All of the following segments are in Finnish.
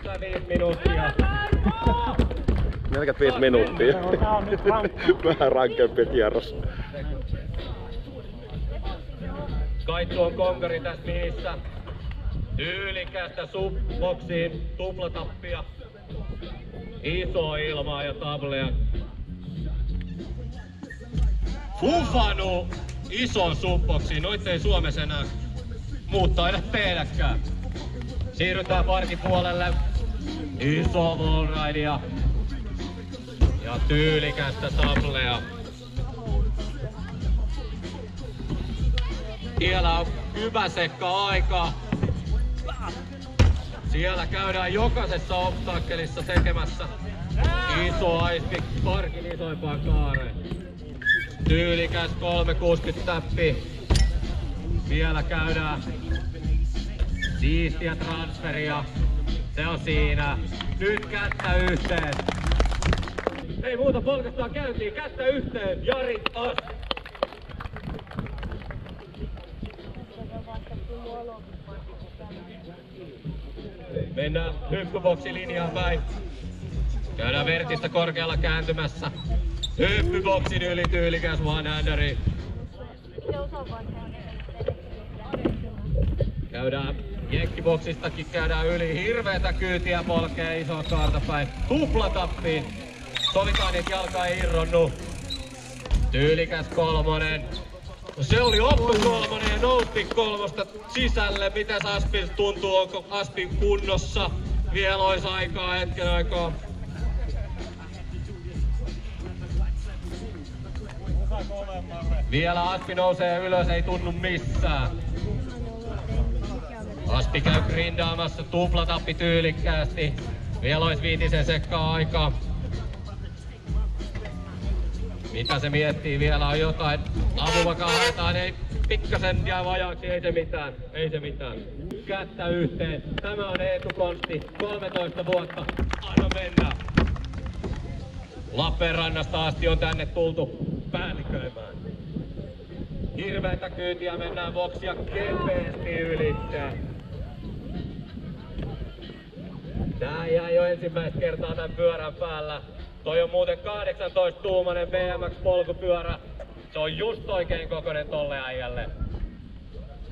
45 minuuttia. 45 minuuttia. Vähän rankempi kierros. Kaitsu on konkari tässä minissä. Tyylikästä subboksiin, tuplatappia. Iso ilmaa ja tablea. Fufanu ison subboksiin. Noit ei Suomessa enää muut taida tehdäkään. Siirrytään parkipuolelle. Iso wallridea. Ja tyylikästä tablea. Siellä on hyvä sekka aika. Siellä käydään jokaisessa obstakkelissa tekemässä iso icepick parkin isoimpaan kaareen. Tyylikäs 360 täppi. Vielä käydään siistiä transferia. Se on siinä. Nyt kättä yhteen. Ei muuta, polkastaan käyntiin. Kättä yhteen. Jari as. Mennään hyppyboksilinjaan päin. Käydään vertistä korkealla kääntymässä. Hyppyboksin yli tyylikäs one-handeri. Käydään jenkkiboksistakin käydään yli. Hirveetä kyytiä polkee isoa kaarta päin. Tuplatappiin. Sovitaan, että jalka ei irronnu. Tyylikäs kolmonen. Se oli Oppo kolmonen ja nousti kolmosta sisälle. Mitäs Aspin tuntuu? Onko Aspin kunnossa? Vielä ois aikaa, hetken aikaa. Vielä Aspi nousee ylös, ei tunnu missään. Aspi käy grindaamassa, tuplatappi tyylikkäästi. Vielä ois 5 sekkaa aikaa. Mitä se miettii? Vielä on jotain. Apumakaan haetaan, ei pikkasen jää vajaaksi, ei se mitään. Ei se mitään. Kättä yhteen. Tämä on Eetu Konsti, 13 vuotta. Anna mennä. Lappeenrannasta asti on tänne tultu päälliköimään. Hirveätä kyytiä, mennään boksia kepeästi ylitse. Tää jäi jo ensimmäistä kertaa tän pyörän päällä. Toi on muuten 18-tuumainen BMX-polkupyörä. Se on just oikein kokoinen tolle äijälle.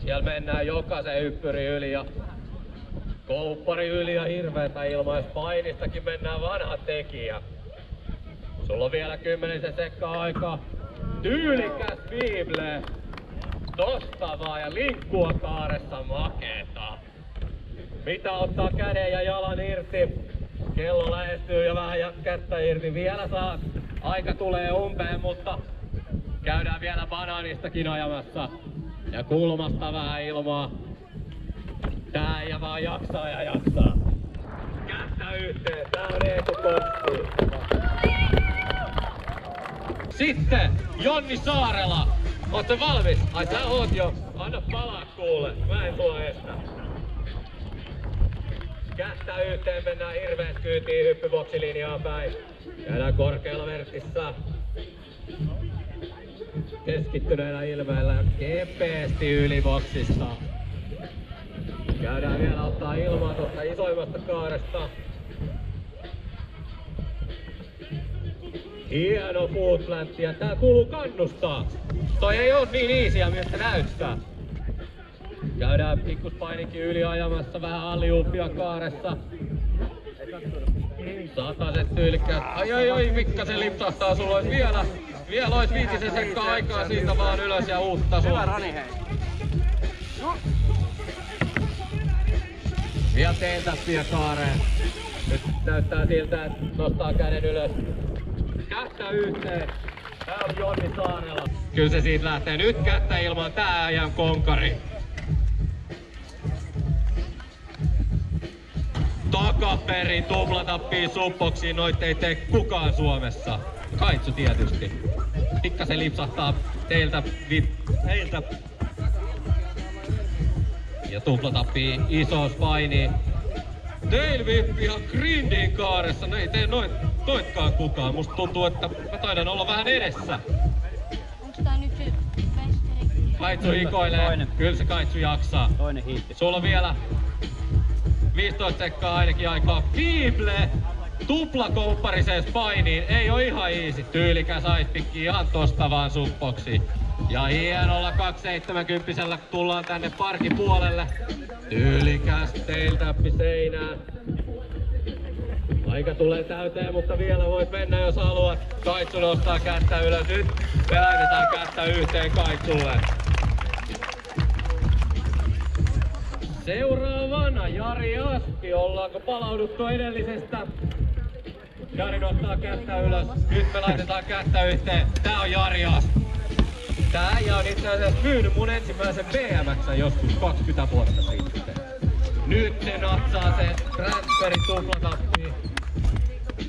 Siellä mennään jokaisen hyppyri yli ja kouppari yli ja hirveetä ilmaa. Painistakin mennään vanha tekijä. Sulla on vielä 10 sekkaa aikaa. Tyylikäs Bible. Tosta vaan ja linkkua kaaressa makeeta. Mitä ottaa käden ja jalan irti? Kello lähestyy ja vähän kättä irti. Vielä saat. Aika tulee umpeen, mutta käydään vielä banaanistakin ajamassa. Ja kulmasta vähän ilmaa. Tää ja vaan jaksaa ja jaksaa. Kättä yhteen. Tää on Eetu Konsti. Sitten Jonni Saarela. Ootte valmis? Ai sä oot jo. Anna palaa kuule. Mä en sua estä. Kättä yhteen, mennään hirveet kyytiin hyppyboksilinjaan päin. Käydään korkealla vertissä. Keskittyneellä ilmeellä ja kepeästi yli boksista. Käydään vielä ottaa ilmaa tuosta isoimmasta kaaresta. Hieno footplantti ja tää kuuluu kannustaa. Toi ei oo niin easyä, miltä näyttää. Käydään pikkuspainikin yli ajamassa, vähän alliuppia kaaressa. Sataset tyylikkäät. Ai, pikkasen lipsahtaa, sulla ois vielä ois 5 sekkaa aikaa siitä vaan ylös ja uutta sua. Hyvä rani hei. Vielä T-täppiä kaareen. Nyt näyttää siltä, että nostaa käden ylös. Kättä yhteen. Tää on Jonni Saarela. Kyllä se siitä lähtee. Nyt kättä ilman, tää äijän konkari. Takaperin tuplatappiin subboksiin, noit ei tee kukaan Suomessa. Kaitsu tietysti. Pikkasen lipsahtaa teiltä. Ja tuplatappiin iso spaini. Tailwhip ihan grindin kaaressa. No ei tee noitkaan kukaan. Musta tuntuu, että mä taidan olla vähän edessä. Onks tää nyt se mestari? Kaitsu hikoilee. Kyllä se Kaitsu jaksaa. Toinen hiitti. Sulla on vielä 15 sekkaa ainakin aikaa. Fiible tuplakouppariseen painiin. Ei oo ihan easy. Tyylikäs aispikki ihan tosta vaan suppoksi. Ja hienolla 270 tullaan tänne parkipuolelle. Tyylikäs tailtappi seinään. Aika tulee täyteen, mutta vielä voit mennä jos haluat. Kaitsu nostaa kättä ylös. Nyt me laitetaan kättä yhteen Kaitsulle. Seuraavana Jari Aspi. Ollaanko palauduttu edellisestä? Jari nostaa kättä ylös. Nyt me laitetaan kättä yhteen. Tää on Jari Aspi. Tää äijä on itse asiassa myynyt mun ensimmäisen BMX:n joskus 20 vuotta sitten. Nyt se natsaa se transferi tuplatappiin.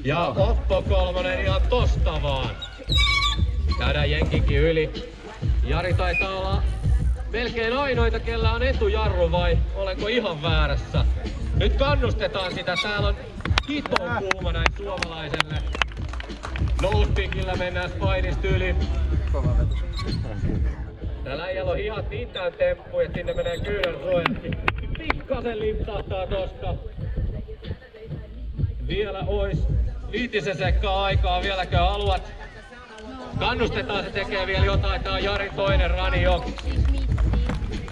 Ja Oppo kolmonen ihan tosta vaan. Käydään jenkinkin yli. Jari taitaa olla melkein ainoita, kellä on etujarru, vai olenko ihan väärässä? Nyt kannustetaan sitä. Täällä on hiton kuuma näin suomalaiselle. Nosepeakillä mennään spainista yli. Täällä äijällä on hihat niin täyn temppu, että sinne menee kyynel suojatkin. Pikkasen lipsahtaa tosta. Vielä ois 5 sekkaa aikaa, vieläkö haluat? Kannustetaan, se tekee vielä jotain. Tää on Jarin toinen rani jo.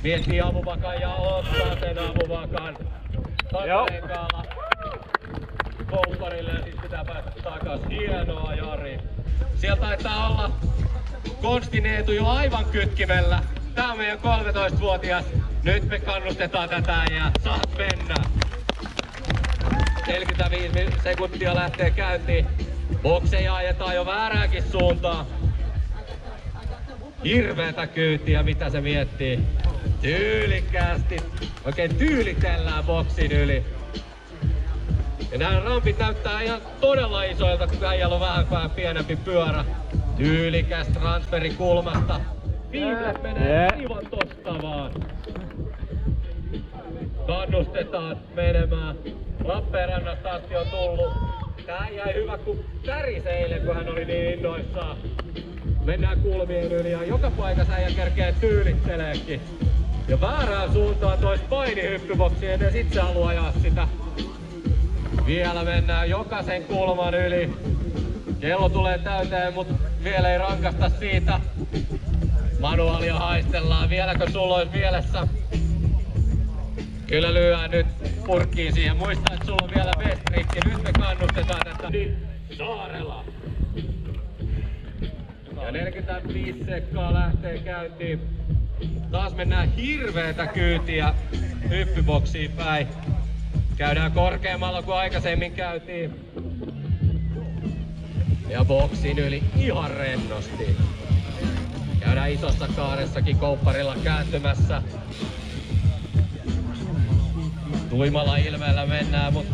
Miettii apuvakan ja ottaa sen apuvakan. Takarenkaalla koupparille ja sit pitää päästä takas. Hienoa Jari. Sieltä taitaa olla Konstin Eetu jo aivan kytkimellä. Tää on meidän 13-vuotias. Nyt me kannustetaan tätä ja saat mennä. 45 sekuntia lähtee käyntiin. Bokseja ajetaan jo väärääkin suuntaan. Hirveetä kyytiä, mitä se miettii. Tyylikkäästi. Oikein tyylitellään boksin yli. Ja nämä rampit näyttää ihan todella isoilta, kun äijällä on vähän pienempi pyörä. Tyylikäs transferi kulmasta. Viimeiset menee aivan tosta vaan. Kannustetaan menemään. Lappeenrannasta asti on tullut. Tää jäi hyvä kun tärise eilen, kun hän oli niin innoissaan. Mennään kulmien yli ja joka paikassa äijä kerkee tyylitteleekin. Ja väärään suuntaan tois painihyppyboksiin ja sit se haluaa ajaa sitä. Vielä mennään jokaisen kulman yli. Kello tulee täyteen, mut vielä ei rankasta siitä. Manuaalia haistellaan. Vieläkö sulla olisi mielessä? Kyllä lyödään nyt purkkiin siihen. Muista, että sulla on vielä vestrikki. Nyt me kannustetaan tätä. Saarela. Ja 45 sekkaa lähtee käyntiin. Taas mennään hirveetä kyytiä hyppyboksiin päin. Käydään korkeammalla kuin aikaisemmin käytiin. Ja boksin yli ihan rennosti. Käydään isossa kaaressakin koupparilla kääntymässä. Tuimalla ilmeellä mennään, mut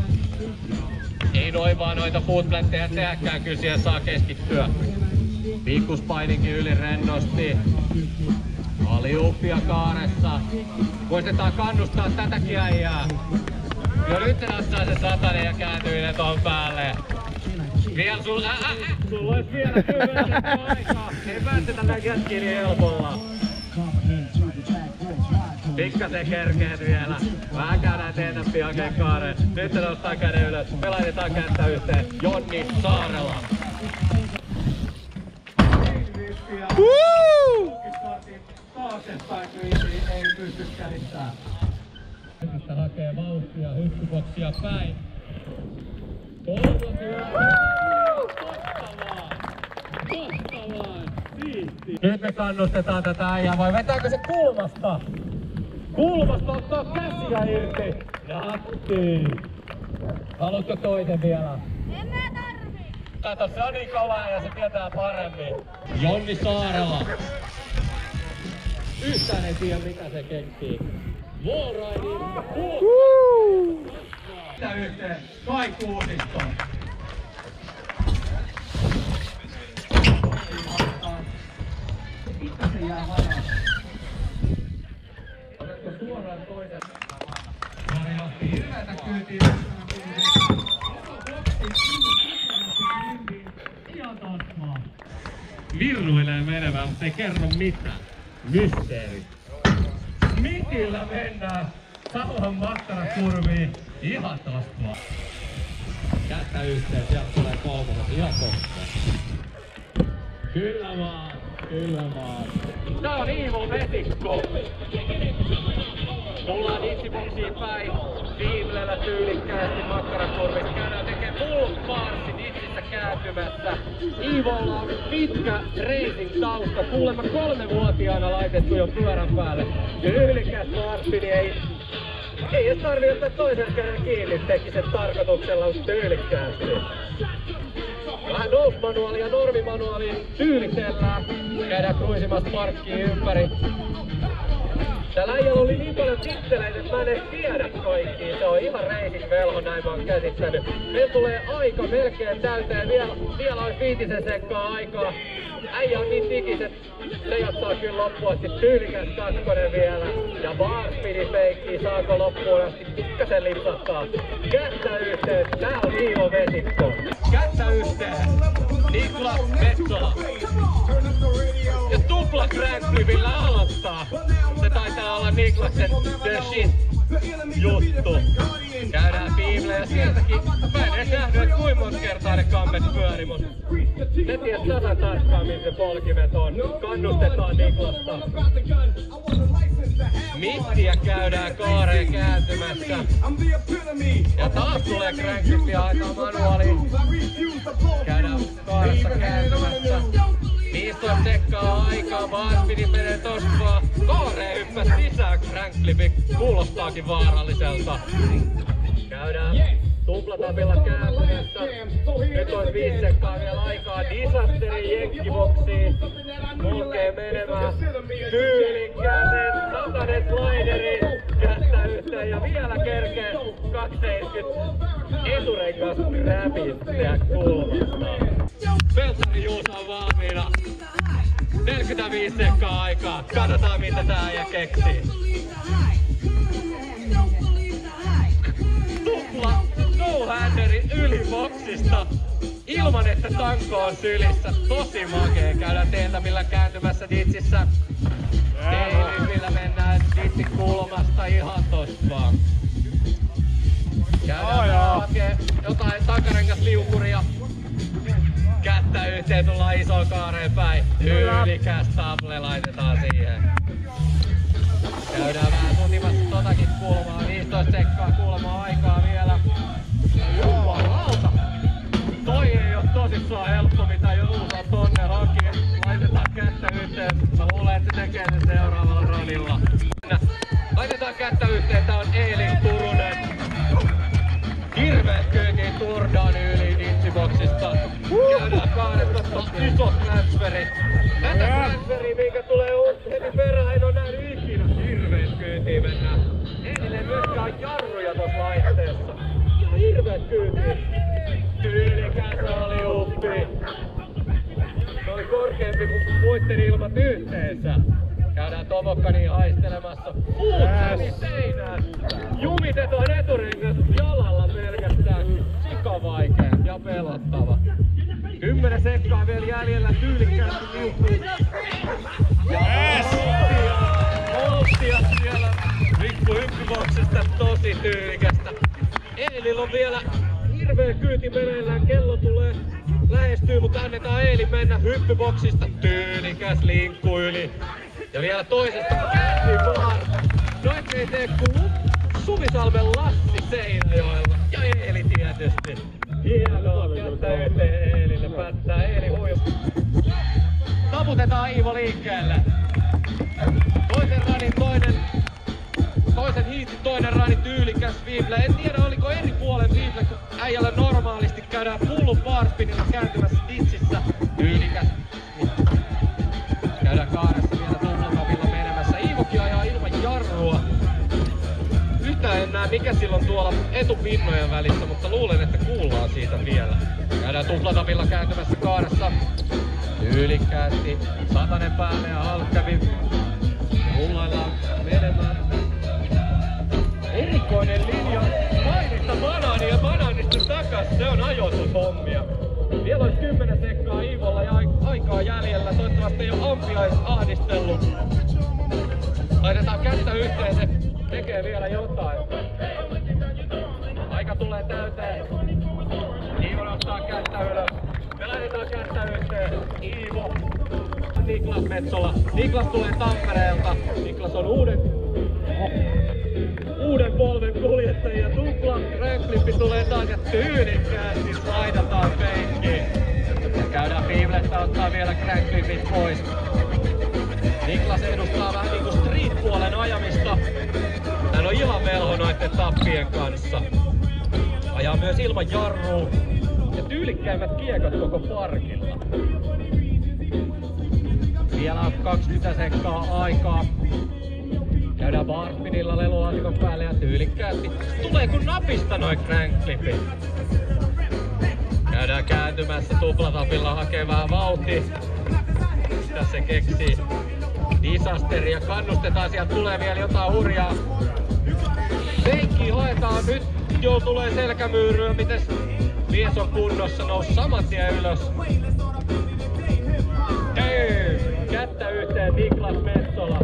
ei noin vaan noita footplantteja tehdäkään, kyllä siihen saa keskittyä. Pikkuspaininkin yli rennosti. Aliuppia kaaressa. Muistetaan kannustaa tätäkin äijää. Jo nyt se natsaa se satanen ja kääntyy ne ton päälle. Vielä sulla olisi vielä 10 sekkaa aikaa. Ei päästetä nää jätkiä niin helpolla. Pikkasen kerkeet vielä. Vähän käydään eteenpäin oikein kaareen. Nyt se nostaa käden ylös. Me laitetaan kättä yhteen. Jonni Saarela. Taaksepäin ei pysty käsittämään. Nyt hakee vauhtia hyppyboksia päin. Siisti. Nyt me kannustetaan tätä äijää. Vai vetääkö se kulmasta? Kulmasta ottaa käsiä irti. Ja hattiin. Haluatko toisen vielä? En mä tarvii. Kato, se on niin kova ja se tietää paremmin. Jonni Saarela. Yhtään ei tiedä mitä se keksii. Wallriding. Mitä yhteen? Kai Kuusisto. Pikkasen jää varaa. Otatko suoraan toisen? Jari otti hirveätä kyytiä. Ihan tasmaa. Virruilee menemään, mutta ei kerro mitään. Mysteeri. Mitillä mennään Salon makkarakurviin. Ihan tosta vaan. Kättä yhteen, sieltä tulee kolmoset ihan kohta. Kyllä vaan, kyllä vaan. Tää on Iivon vesikko. Tullaan Ditsiboxiin päin. Viimlellä tyylikkäästi makkarakurvista. Käydään tekee full parsi Ditsissä kääntymässä. Iivolla on pitkä racing-tausta. Kuulemma 3-vuotiaana laitettu jo pyörän päälle. Tyylikkäs parspini ei edes tarvii ottaa toisen kerran kiinni. Teki sen tarkoituksella tyylikkäästi. Vähän nousmanuaalia ja normimanuaalia tyylitellään. Käydään kruisimassa parkkiin ympäri. Täällä äijällä oli niin paljon titteleitä, että mä en edes tiedä kaikkia. Se on ihan racing velho, näin mä oon käsittänyt. Meillä tulee aika melkein täyteen. Vielä olisi 5 sekkaa aikaa. Äijä on niin tikiset, se jaksaa kyllä loppuun asti. Tyylikäs kakkonen vielä. Ja barspidi feikkiä, saako loppuun asti pikkasen lipsattaa. Kättä yhteen, tää on Iivo vesikko. Kättä yhteen, Niklas Metsola. Ja tupla Grandflipillä aloittaa. Se taitaa olla Niklaksen the shit juttu. Käydään piimille ja sieltäkin. Mä en edes nähnyt, et kuinka monta kertaa ne kammet pyöri, mut ne ties tasan tarkkaan, missä polkimet on. Kannustetaan Niklasta. Mittiä käydään kaareen kääntymässä. Ja taas tulee crankflippiä aikaa manuaaliin. Käydään kaaressa kääntymässä. 15 sekkaa aikaa, barspidi menee tosta vaan. Kaareen hyppäs sisään, crankflipi kuulostaakin vaaralliselta. Käydään tuplatapilla kääntymässä. Nyt on 5 sekkaa vielä aikaa. Disasterin jenkkiboksiin. Kulkee menemään. Tyylikkääseen satanen slideri. Kättä yhteen ja vielä kerkee 270 eturengas räpittää kulmasta. Peltari Juusa on valmiina. 45 sekkaa aikaa. Katsotaan mitä tää äijä keksii. Tupla no-handeri yli boksista. Ilman että tanko on sylissä. Tosi makee. Käydään teiltämillä kääntymässä Ditsissä. Teilillä mennään Ditsin kulmasta ihan tosta vaan. Käydään hakee jotain takarengasliukuria. Kättä yhteen, tullaan isoon kaareen päin. Tyylikäs table laitetaan siihen. Käydään vähän tutimassa totakin kulmaa. 15 sekkaa kulmaa aikaa vielä. Jumalauta! Toi ei oo tosissaan helppo mitä Juusa tonne haki. Laitetaan kättä yhteen. Mä luulen että se tekee sen seuraavalla rodilla. Laitetaan kättä yhteen. Tää on Eelin Turunen. Hirveet kyytiin Turdaan yli Ditsiboxista. Käydään kaaresta isot transferit. Tätä transferia, minkä tulee heti perään, en oo nähnyt ikinä. Hirveet kyytiin mennään. Eelille myöskään jarruja tossa laitteessa. Ihan hirveet kyytiin. Tyylikäs oli uppi. Se oli korkeampi kuin muitten ilmat yhteensä. Käydään Tomokkaniin haistelemassa. Fuutseli seinään. Jumitetaan eturengas jalalla pelkästään. Sika vaikea ja pelottava. 10 sekkaa vielä jäljellä. Tyylikkäästi liukkuu. Ja Oltia siellä. Rikku hyppyboksista tosi tyylikästä. Eelillä on vielä hirveä kyyti meneillään. Kello tulee lähestyy, mutta annetaan Eeli mennä hyppyboksista. Tyylikäs linkku yli. Ja vielä toisesta kääntyy vaan. Noin ei tee kuin Suvisalmen Lassi Seinäjoella. Ja Eeli tietysti. Hienoa, kättä eteen Eelille. Päättää Eeli huiju. Taputetaan Iivo liikkeelle. Toisen hiitin toinen rani tyylikäs viiple. En tiedä oliko eri puolen viiple, kun äijällä normaalisti käydään full barspinilla kääntymässä Ditsissä. Tyylikäs. Käydään kaaressa vielä tuplatapilla menemässä. Iivokin ajaa ilman jarrua. Yhtään en näe mikä silloin tuolla etupinnojen välissä, mutta luulen että kuullaan siitä vielä. Käydään tuplatapilla kääntymässä kaaressa. Tyylikkäästi. Satanen päälle ja halkkävi. Rullaillaan menemään. Erikoinen linja. Mainista banaani ja banaanista takas. Se on ajoitushommia. Vielä olisi 10 sekkaa Iivolla ja aikaa jäljellä. Toivottavasti ei ole ampiais ahdistellut. Laitetaan kättä yhteen, se tekee vielä jotain. täyteen. Iivo nostaa kättä ylös. Me laitetaan kättä yhteen. Iivo. Niklas Metsola. Niklas tulee Tampereelta. Niklas on uuden polven kuljettajia. Tupla crankflippi tulee taas ja tyylikkäästi laitataan feikkiin. Käydään Fiiblessä ottaa vielä crankflipit pois. Niklas edustaa vähän niinku street-puolen ajamista. Hän on ihan velho noitten tappien kanssa. Ajaa myös ilman jarrua ja tyylikkäimmät kiekot koko parkilla. Vielä on 20 sekkaa aikaa. Käydään barspinilla lelulaatikon päälle ja tyylikkäästi. Tulee kun napista noin crankflipit. Käydään kääntymässä tuplatapilla hakee vähän vauhtia. Mitä se keksii? Disasteria kannustetaan, sieltä tulee vielä jotain hurjaa. Feikkiä haetaan nyt, jo tulee selkämyyryä, mites mies on kunnossa, nousi saman tien ylös. Kättä yhteen Niklas Metsola.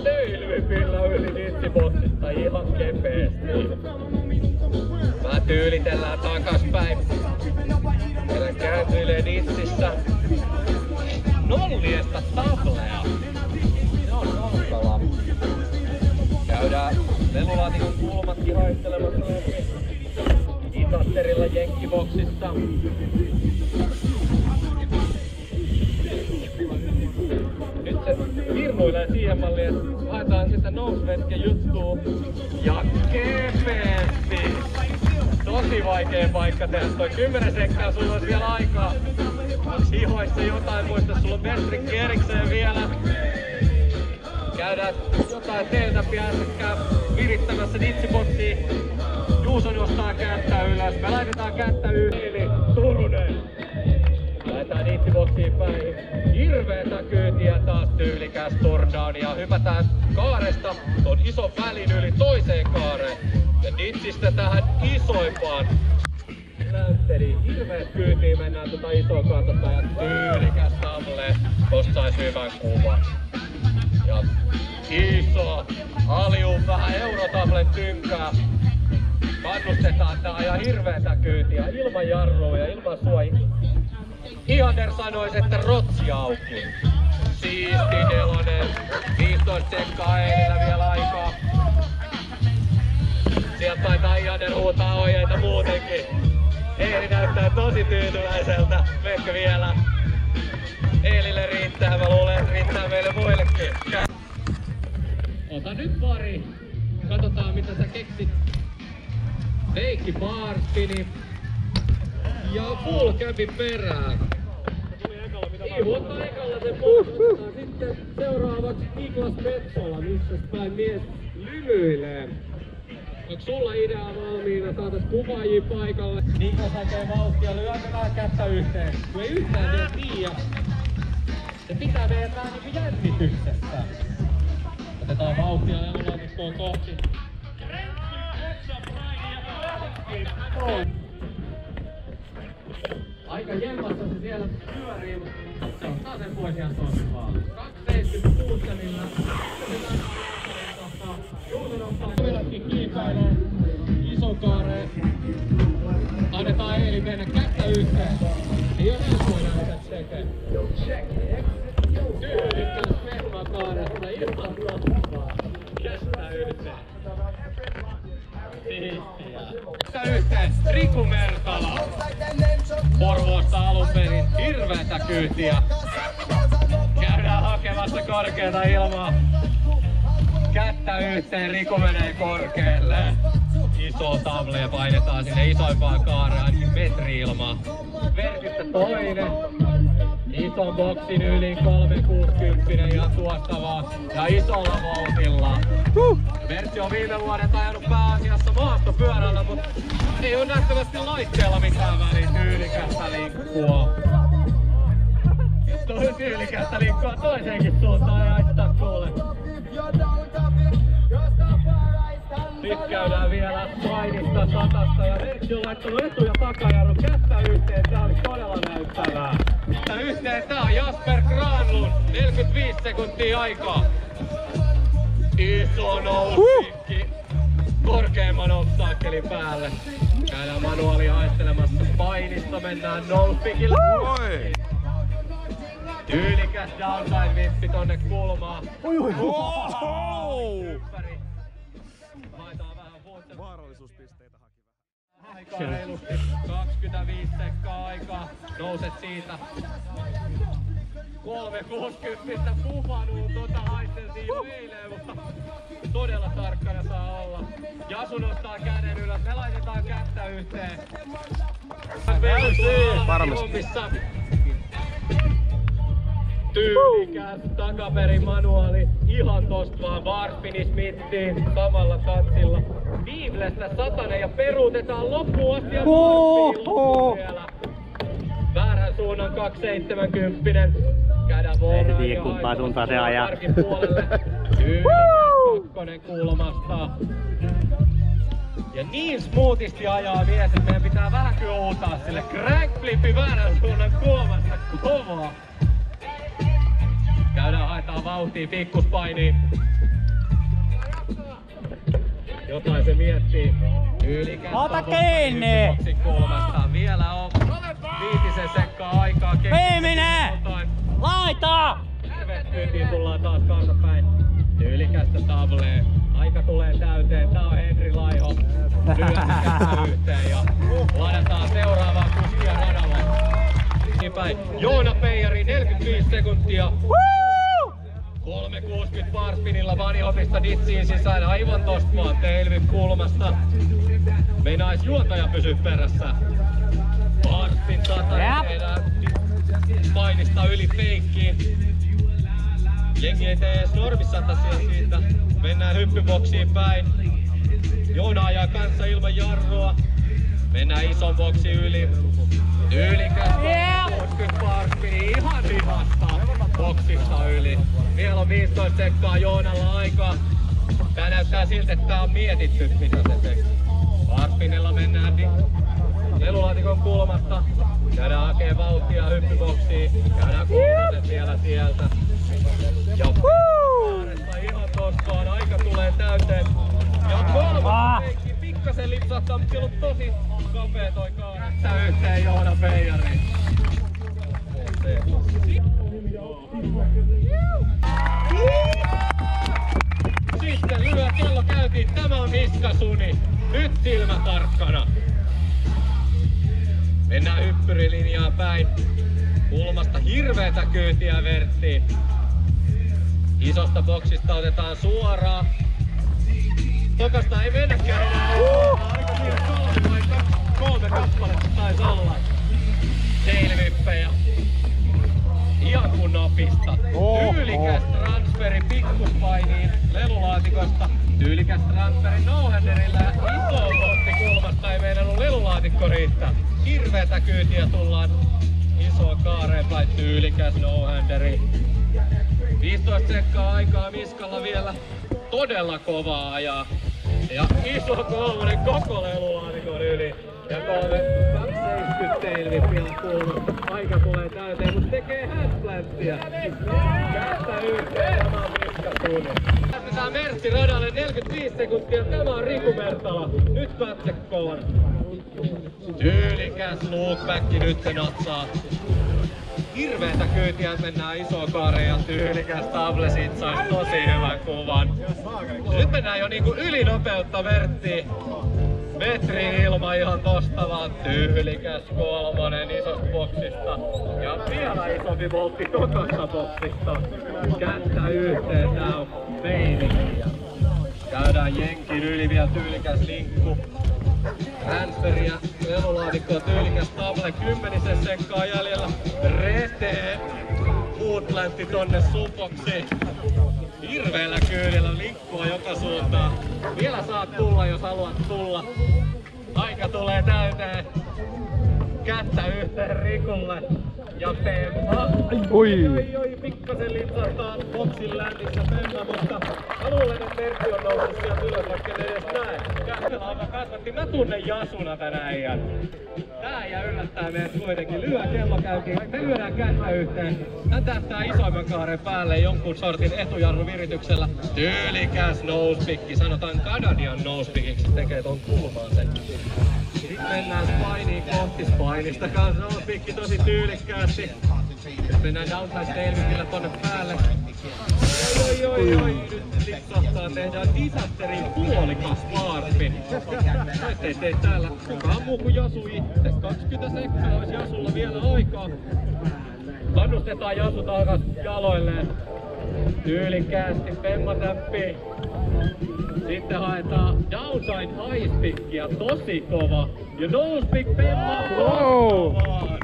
Teilypillä yli nitsiboksista ihan kepeesti. Vähän tyylitellään takaspäin. Meidän kääntyilee nitsissä. Nolliesta tablea. Se on hankala. Käydään lelulaatikon kulmatkin haistelemassa läpi. Disasterilla jenkkiboksissa. Nyt se virnuilee siihen malliin, että haetaan sitä nousvetken juttua. Ja kepeesti! Tosi vaikea paikka tehdä. Toi 10 sekkaa sulla olisi vielä aikaa. Onks hihoissa jotain? Muista, sulla on Bestrik erikseen vielä. Käydään jotain teiltä piässäkään virittämässä nitsiboksiin. Juuso nostaa kättä ylös. Me laitetaan kättä yli. Turunen. Laitetaan nitsiboksiin päin. Hirveetä kyytiä taas tyylikäs turdown. Ja hypätään kaaresta ton ison välin yli toiseen kaareen. Ja nitsistä tähän isoimpaan. Näytteli hirveet kyytiin, mennään tota isoa kartasta ja tyylikäs table. Tosta sais hyvän kuvan. Ja iso alium vähän eurotablen tynkää. Kannustetaan tää ja hirveetä kyytiä ilman jarrua ja ilman suoi. Ihander sanois, että rotsi auki. Siisti nelonen. 15 sekkaa Eelillä vielä aikaa. Sieltä taitaa Ihander huutaa ohjeita muutenkin. Eeli näyttää tosi tyytyväiseltä. Meetkö vielä? Eelille riittää, mä luulen, että riittää meille muillekin. Ota nyt pari. Katsotaan mitä sä keksit. Feikki barspini. Ja full käpi perään. Iivo ottaa ekalla sen boksista. Sitten seuraavaksi Niklas Metsola, missä päin mies lymyilee. Onks sulla idea valmiina? Saatais kuvaajia paikalle. Niklas hakee vauhtia, lyötetään kättä yhteen. Kun ei yhtään vielä tiedä. Se pitää vetää niinku jännityksessä. Otetaan vauhtia lelulaatikkoon kohti. Aika jemmassa se siellä pyörii, mutta se ottaa sen pois ihan tosi vaan. 2,76 millä. Juuso nostaa yläkin kiipailee ison kaareen. Annetaan Eeli mennä kättä yhteen. Ei oo helppoa näyttää tekee. Tyylikkäs Mesma kaaresta ilman toppaa. Kättä yhteen. Siistiä. Kättä yhteen Riku Mertala. Porvoosta alunperin hirveetä kyytiä. Käydään hakemassa korkeata ilmaa. Kättä yhteen, Riku menee korkealle. Iso table painetaan sinne isoimpaan kaareen, ainakin metri ilmaa. Versistä toinen. Ison boksin yli 360 ja tuosta vaan. Ja isolla vauhtilla. Versi on viime vuodet ajanut pääasiassa maastopyörällä, mutta ei ole nähtävästi laitteella mitään väliä tyylikästä linkkua. Toi tyylikästä linkkua toiseenkin suuntaan ei haittaa kuule. Nyt käydään vielä painista satasta ja Versi on laittanut etu- ja takajarru kättä yhteen. Tää oli todella näyttävää. Kättä yhteen, tää on Jasper Granlund. 45 sekuntia aikaa. Iso nousupikki korkeimman obstaakkelin päälle. Käydään manuaali haistelemassa painista, mennään nousupikillä. Tyylikäs downside vippi tonne kulmaan. Ympäri. Haetaan vähän fuutsen. Vaarallisuuspisteitä haki. Aikaa reilusti 25 sekkaa aikaa. Nouset siitä. 360 pufanuu, haisteltiin jo eilen, mutta todella tarkkana saa olla. Jasu nostaa käden ylös, me laitetaan kättä yhteen. Varmasti. Tyylikäs takaperin manuaali, ihan tosta vaan barspinis mittiin samalla tatsilla. Viivlestä 100 ja peruutetaan loppuun asti ja barspiin vielä. Väärän suunnan 270. Käydään voidaan ja kumpaa suuntaan se ajaa. puolelle. Tyylikäs kakkonen kulmasta. Ja niin smoothisti ajaa mies, että meidän pitää vähän kyllä uutaa sille. Crankflipi väärän suunnan kulmasta kovaa. Käydään, haetaan vauhtia, pikkuspainiin. Jotain se miettii. Ylikäs ota kiinni! Kulmastaan. Vielä on 5 sekkaa aikaa. Viimeinen! Laita! Kyytiin tullaan taas kantapäin. Tyylikästä tablee. Aika tulee täyteen. Tää on Henri Laiho. Lyödään kättä yhteen ja ladataan seuraavaa kuskia radalla. Päin. Joona Peijari 45 sekuntia. 360 barspinilla vanihopista ditsiin sisään. Aivan tosta vaan tailwhip kulmasta. Meinais juontaja pysyä perässä. Barspin 100 tehdään painista yli feikkiin. Jengi ei tee edes normisatasia siitä. Mennään hyppyboksiin päin. Joona ajaa kanssa ilman jarrua. Mennään ison boksi yli. Tyylikäs 60 barspini ihan vihasta boksista yli. Vielä on 15 sekkaa Joonalla aikaa. Tää näyttää siltä, että tää on mietitty mitä se tekee. Barspinilla mennään lelulaatikon kulmasta. Käydään hakee vauhtia hyppyboksiin. Käydään kulmaset vielä sieltä. Ja kaaresta ihan toskaan. Aika tulee täyteen. Ja kolmas feikki pikkasen lipsahtaa, mutta siellä on tosi kapea toi kaara. Kättä yhteen Joona Peijariin. Sitten lyö kello käytiin. Tämä on niskasuni. Nyt silmä tarkkana. Mennään hyppyrilinjaan päin. Kulmasta hirveetä kyytiä verttiin. Isosta boksista otetaan suoraan. Tokasta ei mennäkään enää. Aika siinä 3 kappaletta taisi olla. Tailwhippejä. Ihan kun napista. Tyylikäs transferi pikkuspainiin lelulaatikosta. Tyylikäs transferi no-handerillä. Iso botti kulmasta ei meinannut lelulaatikko riittää. Hirveetä kyytiä tullaan isoon kaareen päin. Tyylikäs no-handeri. 15 sekkaa aikaa Miskalla vielä. Todella kovaa ajaa. Ja iso kolmonen koko lelulaatikon yli. Ja 370 tailwhipillä kulmasta. Aika tulee täyteen, mutta tekee handplanttia. Kättä yhteen, tämä on Miska-suunni. Päästetään Mertti radalle 45 sekuntia. Tämä on Riku Mertala. Nyt pätsekkoon. Tyylikäs loopback, nyt se natsaa. Hirveetä kyytiä, mennään isoon kaareen ja tyylikäs table, siitä sais tosi hyvän kuvan. Nyt mennään jo niinku ylinopeutta Verttiin. Metrin ilma ihan tosta vaan, tyylikäs kolmonen isosta boksista. Ja vielä isompi voltti tokasta boksista. Kättä yhteen, tää on meininkiä. Käydään jenkin yli vielä tyylikäs linkku. Transferia, lelulaatikkoa, tyylikäs table, 10 sekkaa jäljellä. Retee, Woodlanti tonne supoksiin. Hirveellä kyydellä linkkua joka suuntaan. Vielä saat tulla, jos haluat tulla. Aika tulee täyteen. Kättä yhteen Rikulle. Ja Pemma. Oi, pikkasen lipsahtaa boksin lännissä Pemma, mutta mä luulen, että Merkki on noussut sieltä ylös, vaikka en edes näe. Lauma kasvatti. Mä tunnen Jasuna tän äijän. Tää äijä yllättää meidät kuitenkin. Lyö kello käyntiin. Me lyödään kättä yhteen. Hän tähtää isoimman kaaren päälle jonkun sortin etujarruvirityksellä. Tyylikäs nosepicki. Sanotaan Canadian nosepikiksi. Tekee ton kulmaan sen. Sitten mennään Spiniin kohti. Spinista kanssa nosepicki tosi tyylikkäästi. Nyt mennään downside tailwhipillä tonne päälle. Oi. Nyt lipsahtaa. Tehdään disasterin puolikas warpi. Näitä ei tee täällä kukaan muu kuin Jasu itse. 20 sekkaa olisi Jasulla vielä aikaa. Kannustetaan Jasu takas jaloilleen. Tyylikkäästi Femma täppii. Sitten haetaan downside highspickia. Tosi kova. Ja nosepick Femma kovaa.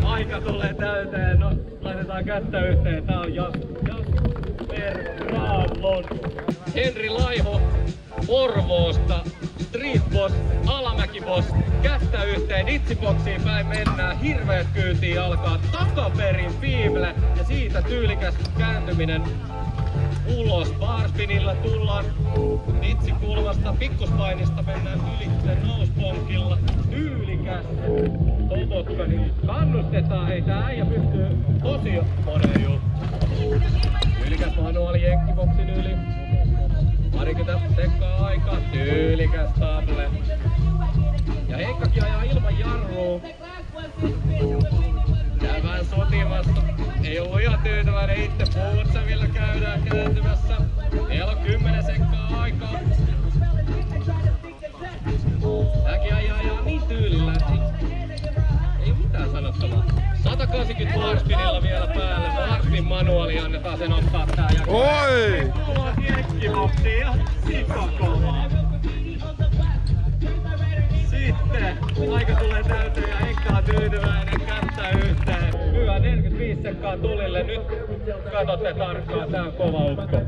Aika tulee täyteen. No, laitetaan kättä yhteen. Tää on Jasper-Raavon. Henri Laiho Porvoosta. Street Boss, Alamäki Boss. Kättä yhteen. Itsiboksiin päin mennään. Hirveet kyytiin alkaa. Takaperin Fiimle. Ja siitä tyylikäs kääntyminen ulos. Barspinilla tullaan itsikulmasta. Pikkuspainista mennään ylitse noseponkilla. Tyylikäs tobotka, niin kannustetaan. Hei, tää äijä pystyy tosi moneen juttuun. Tyylikäs manuaali jenkkiboksin yli. 20 sekkaa aikaa. Tyylikäs table. Ja Heikkakin ajaa ilman jarrua. Käydään sotimassa. Ei ollut ihan tyytyväinen itse. Puutsavilla käydään kääntymässä. Meillä on 10 sekkaa aikaa. Tääkin ajaa niin tyylillä, että ei mitään sanottavaa. 180 barspinilla vielä päälle. Barspin manuaali annetaan sen ottaa tää. Oi! Tullaan jenkkiboksiin ja sikakovaa. Sitten aika tulee täyteen ja Heikka on tyytyväinen, kättä yhteen. Hyvä, 45 sekkaa tulille. Nyt katsotte tarkkaan, tää on kova ukko.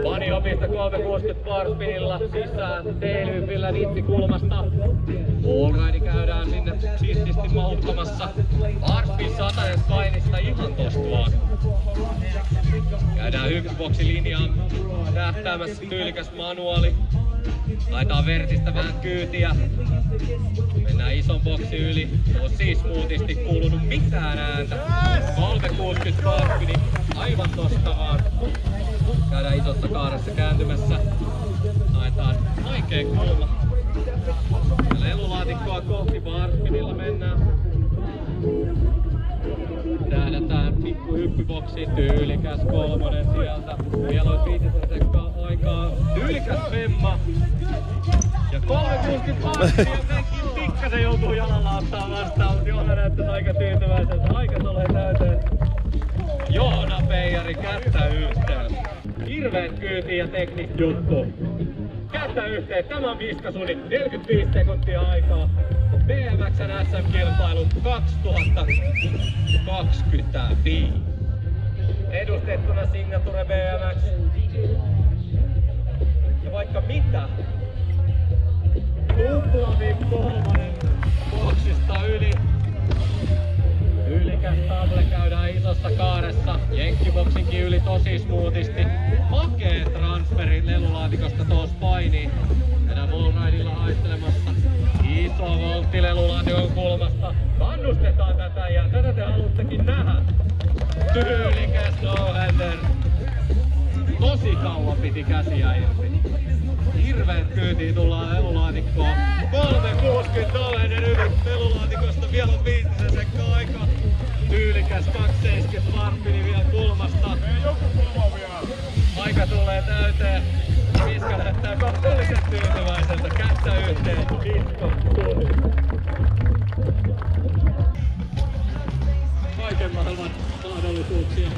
Paniopista 360 barspinilla sisään tailwhipillä nitsikulmasta. Allride käydään sinne siististi mahuttamassa. Barspin 100 painista ihan tosta vaan. Käydään hyppyboksilinjaan tähtäämässä tyylikäs manuaali. Laitetaan vertistä vähän kyytiä. Mennään ison boksi yli. Tosi smoothisti, kuulunut mitään ääntä. 360 barspini. Aivan tosta vaan. Käydään isossa kaaressa kääntymässä. Laitetaan oikein kulma. Lelulaatikkoa kohti barspinilla mennään. Tähdätään pikku hyppyboksiin. Tyylikäs kolmonen sieltä. Vielä olisi 500 sekkaa aikaa. Tyylikäs Femma. Ja 360 barspini ja pikkasen joutuu jalalla ottaa vastaan, mutta Joona näyttäisi aika tyytyväiseltä. Aika tulee täyteen. Joona Peijari kättä yhteen. Hirveet kyytiin ja teknik juttu. Kättä yhteen. Tämä on viskasuni. 45 sekuntia aikaa. BMX:n SM-kilpailu 2025. Edustettuna Signature BMX. Ja vaikka mitä. Tuplavi kolmonen boksista yli. Tyylikäs table käydään isossa kaaressa. Jenkkiboksinkin yli tosi smoothisti. Makee transferi lelulaatikosta tuossa painiin. Mennään wallridella haistelemassa. Iso voltti lelulaatikon kulmasta. Kannustetaan tätä ja tätä te haluttekin nähdä. Tyylikäs no-hander. Tosi kauan piti käsiä irti. Hirveet kyytiin tullaan lelulaatikkoon. 360 no-hander yli lelulaatikosta. Vielä on 5 sekkaa aikaa. Tyylikäs 270 barspini vielä kulmasta. Aika tulee täyteen. Miska näyttää kohtuullisen tyytyväiseltä. Kättä yhteen. Disko tuli. Kaiken maailman mahdollisuuksia.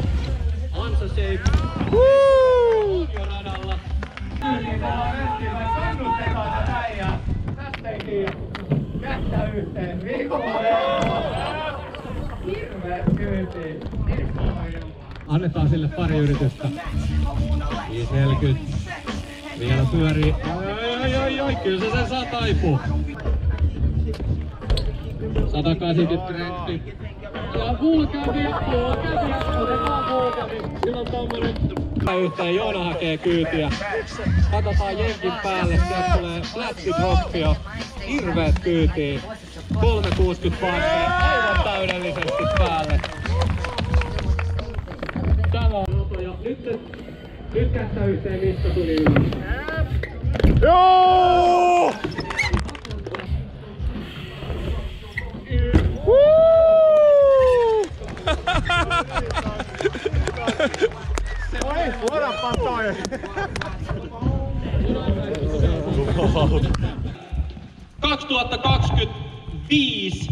Ansa shape. On jo radalla. Kannustetaan tätä äijää. Tästä ei kiinni. Kättä yhteen. Hirveet kyytiin. Annetaan sille pari yritystä. 540. Vielä pyörii. Ai, kyllä se sen saa taipua. 180 trendti. Ja Vulcan vippuu, kävi, se vaan Vulcan. Sillä on tommonen Yhteen Joona hakee kyytiä. Katsotaan jenkin päälle, sieltä tulee flätti droppia. Hirveet kyytiin. 360 paikkaa, aivan täydellisesti päälle. Tämä on ja nyt kättä yhteen Miska tuli ylös. Joo! Oi, luodappa toi! 2025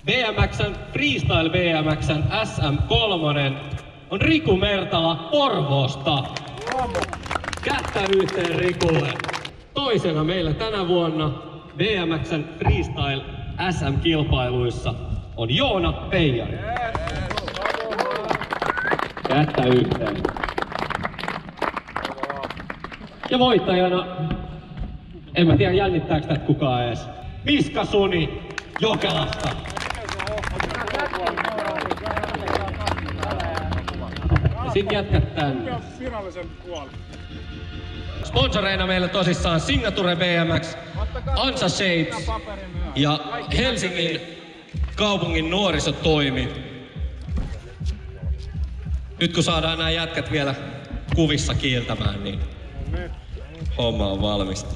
BMX:n Freestyle BMX:n SM3 on Riku Mertala Porvoosta. Kättä yhteen Rikulle. Toisena meillä tänä vuonna BMX:n Freestyle SM-kilpailuissa on Joona Peijari. Kättä yhteen. Ja voittajana, en mä tiedä jännittääkö tätä kukaan edes, Miska Suni Jokelasta. Ja sit jätkät tänne. Virallisen kuoli. Sponsoreina meillä tosissaan Signature BMX, Ansa Shades ja Helsingin kaupungin nuorisotoimi. Nyt kun saadaan nämä jätkät vielä kuvissa kiiltämään, niin homma on valmista.